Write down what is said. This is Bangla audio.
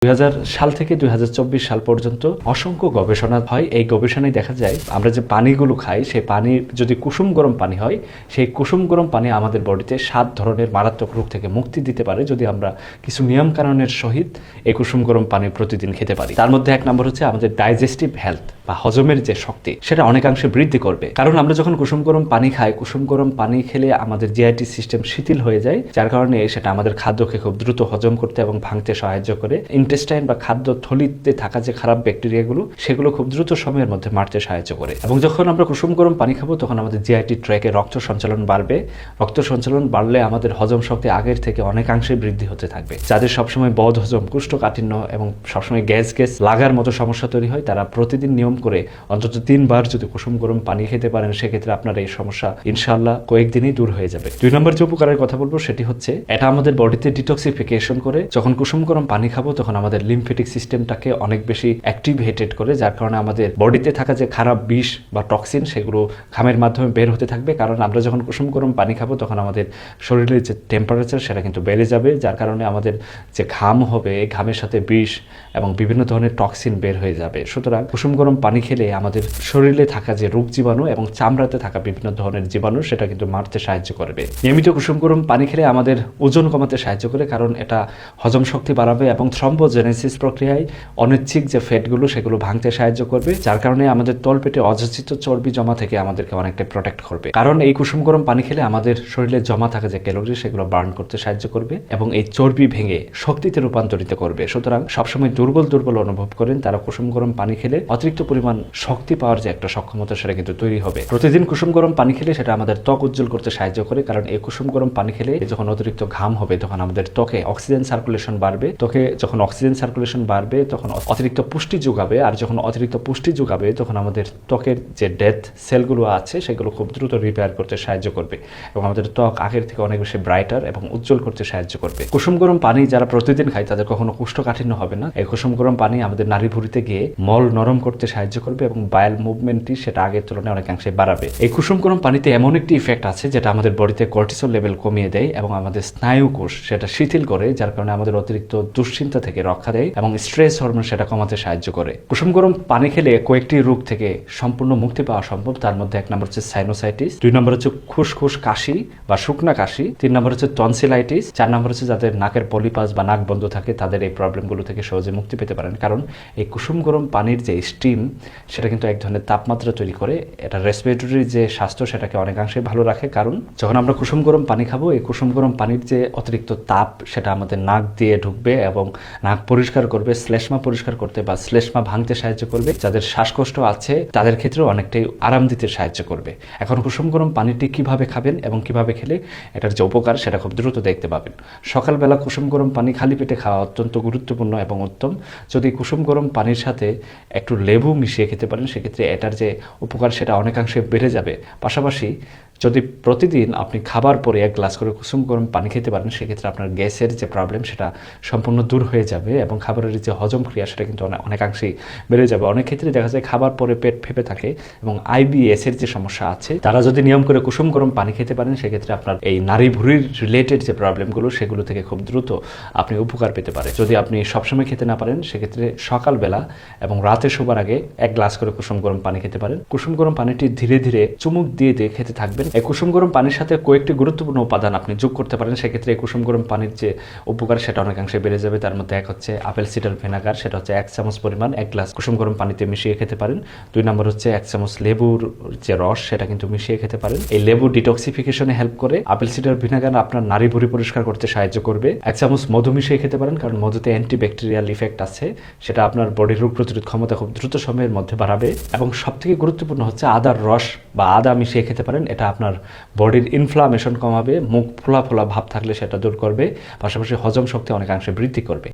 2000 সাল থেকে 2024 সাল পর্যন্ত অসংখ্য গবেষণা হয়। এই গবেষণায় দেখা যায় আমরা যে পানিগুলো খাই সেই পানির যদি কুসুম গরম পানি হয়, সেই কুসুম গরম পানি আমাদের বডিতে 7 ধরনের মারাত্মক রোগ থেকে মুক্তি দিতে পারে যদি আমরা কিছু নিয়ম কানুনের সহিত এই কুসুম গরম পানি প্রতিদিন খেতে পারি। তার মধ্যে 1 নম্বর হচ্ছে আমাদের ডাইজেস্টিভ হেলথ বা হজমের যে শক্তি সেটা অনেকাংশে বৃদ্ধি করবে। কারণ আমরা যখন কুসুম গরম পানি খাই, কুসুম গরম পানি খেলে আমাদের জিআইটি সিস্টেম শিথিল হয়ে যায়, যার কারণে সেটা আমাদের খাদ্যকে খুব দ্রুত হজম করতে এবং ভাঙতে সাহায্য করে। ইন্টেস্টাইন বা খাদ্য থলিতে থাকা যে খারাপ ব্যাকটেরিয়াগুলো সেগুলো খুব দ্রুত সময়ের মধ্যে মারতে সাহায্য করে। এবং যখন আমরা কুসুম গরম পানি খাবো তখন আমাদের জিআইটি ট্র্যাকে রক্ত সঞ্চালন বাড়বে। রক্ত সঞ্চালন বাড়লে আমাদের হজম শক্তি আগের থেকে অনেকাংশে বৃদ্ধি হতে থাকবে। যাদের সবসময় বদ হজম, কোষ্ঠকাঠিন্য এবং সবসময় গ্যাস লাগার মতো সমস্যা তৈরি হয়, তারা প্রতিদিন নিয়ম করে অন্তত 3 বার যদি কুসুম গরম পানি খেতে পারেন, সেক্ষেত্রে আপনার এই সমস্যা ইনশাআল্লাহ কয়েকদিনই দূর হয়ে যাবে। 2 নম্বর যে উপকারের কথা বলবো সেটি হচ্ছে এটা আমাদের বডিতে ডিটক্সিফিকেশন করে। যখন কুসুম গরম পানি খাবো তখন আমাদের লিম্ফেটিক সিস্টেমটাকে অনেক বেশি অ্যাক্টিভেটেড করে, যার কারণে আমাদের বডিতে থাকা যে খারাপ বিষ বা টক্সিন সেগুলো ঘামের মাধ্যমে বের হতে থাকবে। কারণ আমরা যখন কুসুম গরম পানি খাবো তখন আমাদের শরীরের যে টেম্পারেচার সেটা কিন্তু বেড়ে যাবে, যার কারণে আমাদের যে ঘাম হবে এই ঘামের সাথে বিষ এবং বিভিন্ন ধরনের টক্সিন বের হয়ে যাবে। সুতরাং কুসুম গরম পানি খেলে আমাদের শরীরে থাকা যে রোগ জীবাণু এবং চামড়াতে থাকা বিভিন্ন ধরনের জীবাণু সেটা কিন্তু মারতে সাহায্য করবে। নিয়মিত কুসুম গরম পানি খেলে আমাদের ওজন কমাতে সাহায্য করে, কারণ এটা হজম শক্তি বাড়াবে এবং থ্রম্বোজেনেসিস প্রক্রিয়ায় অনৈচ্ছিক যে ফ্যাটগুলো সেগুলো ভাঙতে সাহায্য করবে, যার কারণে আমাদের তলপেটে অযাচিত চর্বি জমা থেকে আমাদেরকে অনেকটা প্রোটেক্ট করবে। কারণ এই কুসুম গরম পানি খেলে আমাদের শরীরে জমা থাকা যে ক্যালোরি সেগুলো বার্ন করতে সাহায্য করবে এবং এই চর্বি ভেঙে শক্তিতে রূপান্তরিত করবে। সুতরাং সবসময় দুর্বল অনুভব করেন তারা কুসুম গরম পানি খেলে অতিরিক্ত পরিমাণ শক্তি পাওয়ার যে একটা সক্ষমতা সেটা কিন্তু তৈরি হবে। প্রতিদিন কুসুম গরম পানি খেলে সেটা আমাদের ত্বক উজ্জ্বল করতে সাহায্য করে, কারণ এই কুসুম গরম পানি খেলে যখন অতিরিক্ত ঘাম হবে তখন আমাদের ত্বকে অক্সিজেন সার্কুলেশন বাড়বে। ত্বকে যখন অক্সিজেন সার্কুলেশন বাড়বে তখন অতিরিক্ত পুষ্টি যোগাবে, আর যখন অতিরিক্ত পুষ্টি যোগাবে তখন আমাদের ত্বকের যে ডেথ সেলগুলো আছে সেগুলো খুব দ্রুত রিপেয়ার করতে সাহায্য করবে এবং আমাদের ত্বক আগের থেকে অনেক বেশি ব্রাইটার এবং উজ্জ্বল করতে সাহায্য করবে। কুসুম গরম পানি যারা প্রতিদিন খায় তাদের কখনো কোষ্ঠকাঠিন্য হবে না। এই কুসুম গরম পানি আমাদের নাড়ি ভুঁড়িতে গিয়ে মল নরম করতে সাহায্য করবে এবং বায়াল মুভমেন্টটি সেটা আগের তুলনায় অনেকাংশে বাড়াবে। এই কুসুম গরম পানিতে এমন একটি ইফেক্ট আছে যেটা আমাদের বডিতে কর্টিসল লেভেল কমিয়ে দেয় এবং আমাদের স্নায়ু কোষ সেটা শিথিল করে, যার কারণে আমাদের অতিরিক্ত দুশ্চিন্তা থেকে রক্ষা দেয় এবং স্ট্রেস হরমোন সেটা কমাতে সাহায্য করে। কুসুম গরম পানি খেলে কয়েকটি রোগ থেকে সম্পূর্ণ মুক্তি পাওয়া সম্ভব। তার মধ্যে 1 নম্বর হচ্ছে সাইনোসাইটিস, 2 নম্বর হচ্ছে খুসখুস কাশি বা শুকনা কাশি, 3 নম্বর হচ্ছে টনসিলাইটিস, 4 নম্বর হচ্ছে যাদের নাকের পলিপাস বা নাক বন্ধ থাকে তাদের এই প্রবলেমগুলো থেকে সহজে মুক্তি পেতে পারেন। কারণ এই কুসুম গরম পানির যে স্টিম সেটা কিন্তু এক ধরনের তাপমাত্রা তৈরি করে, এটা রেসপিরেটরি যে স্বাস্থ্য সেটাকে অনেকাংশে ভালো রাখে। কারণ যখন আমরা কুসুম গরম পানি খাবো এই কুসুম গরম পানির যে অতিরিক্ত তাপ সেটা আমাদের নাক দিয়ে ঢুকবে এবং নাক পরিষ্কার করবে, শ্লেষ্মা পরিষ্কার করতে বা শ্লেষ্মা ভাঙতে সাহায্য করবে। যাদের শ্বাসকষ্ট আছে তাদের ক্ষেত্রেও অনেকটাই আরাম দিতে সাহায্য করবে। এখন কুসুম গরম পানিটি কিভাবে খাবেন এবং কিভাবে খেলে এটার যে উপকার সেটা খুব দ্রুত দেখতে পাবেন। সকালবেলা কুসুম গরম পানি খালি পেটে খাওয়া অত্যন্ত গুরুত্বপূর্ণ এবং উত্তম। যদি কুসুম গরম পানির সাথে একটু লেবু মিশিয়ে খেতে পারেন সেক্ষেত্রে এটার যে উপকার সেটা অনেকাংশে বেড়ে যাবে। পাশাপাশি যদি প্রতিদিন আপনি খাবার পরে 1 গ্লাস করে কুসুম গরম পানি খেতে পারেন সেক্ষেত্রে আপনার গ্যাসের যে প্রবলেম সেটা সম্পূর্ণ দূর হয়ে যাবে এবং খাবারের যে হজম ক্রিয়া সেটা কিন্তু অনেকাংশেই বেড়ে যাবে। অনেক ক্ষেত্রে দেখা যায় খাবার পরে পেট ফেপে থাকে এবং আইবিএস এর যে সমস্যা আছে, তারা যদি নিয়ম করে কুসুম গরম পানি খেতে পারেন সেক্ষেত্রে আপনার এই নাড়ি ভুঁড়ির রিলেটেড যে প্রবলেমগুলো সেগুলো থেকে খুব দ্রুত আপনি উপকার পেতে পারেন। যদি আপনি সবসময় খেতে না পারেন সেক্ষেত্রে সকালবেলা এবং রাতে শোবার আগে 1 গ্লাস করে কুসুম গরম পানি খেতে পারেন। কুসুম গরম পানিটি ধীরে ধীরে চুমুক দিয়ে দিয়ে খেতে থাকবেন। এই কুসুম গরম পানির সাথে কয়েকটি গুরুত্বপূর্ণ উপাদান আপনি যোগ করতে পারেন, সেক্ষেত্রে এই কুসুম গরম পানির যে উপকার সেটা অনেকাংশে বেড়ে যাবে। তার মধ্যে 1 হচ্ছে আপেল সিডার ভিনেগার, সেটা হচ্ছে 1 চামচ পরিমাণ 1 গ্লাস কুসুম গরম পানিতে মিশিয়ে খেতে পারেন। 2 নম্বর হচ্ছে 1 চামচ লেবুর যে রস সেটা কিন্তু মিশিয়ে খেতে পারেন। এই লেবু ডিটক্সিফিকেশনে হেল্প করে। আপেল সিডার ভিনেগার আপনার নাড়ি ভুঁড়ি পরিষ্কার করতে সাহায্য করবে। 1 চামচ মধু মিশিয়ে খেতে পারেন, কারণ মধুতে অ্যান্টিব্যাকটেরিয়াল ইফেক্ট আছে, সেটা আপনার বডির রোগ প্রতিরোধ ক্ষমতা খুব দ্রুত সময়ের মধ্যে বাড়াবে। এবং সবথেকে গুরুত্বপূর্ণ হচ্ছে আদার রস বা আদা মিশিয়ে খেতে পারেন। এটা আপনার বডির ইনফ্লামেশন কমাবে, মুখ ফোলা ফোলা ভাব থাকলে সেটা দূর করবে, পাশাপাশি হজম শক্তি অনেকাংশে বৃদ্ধি করবে।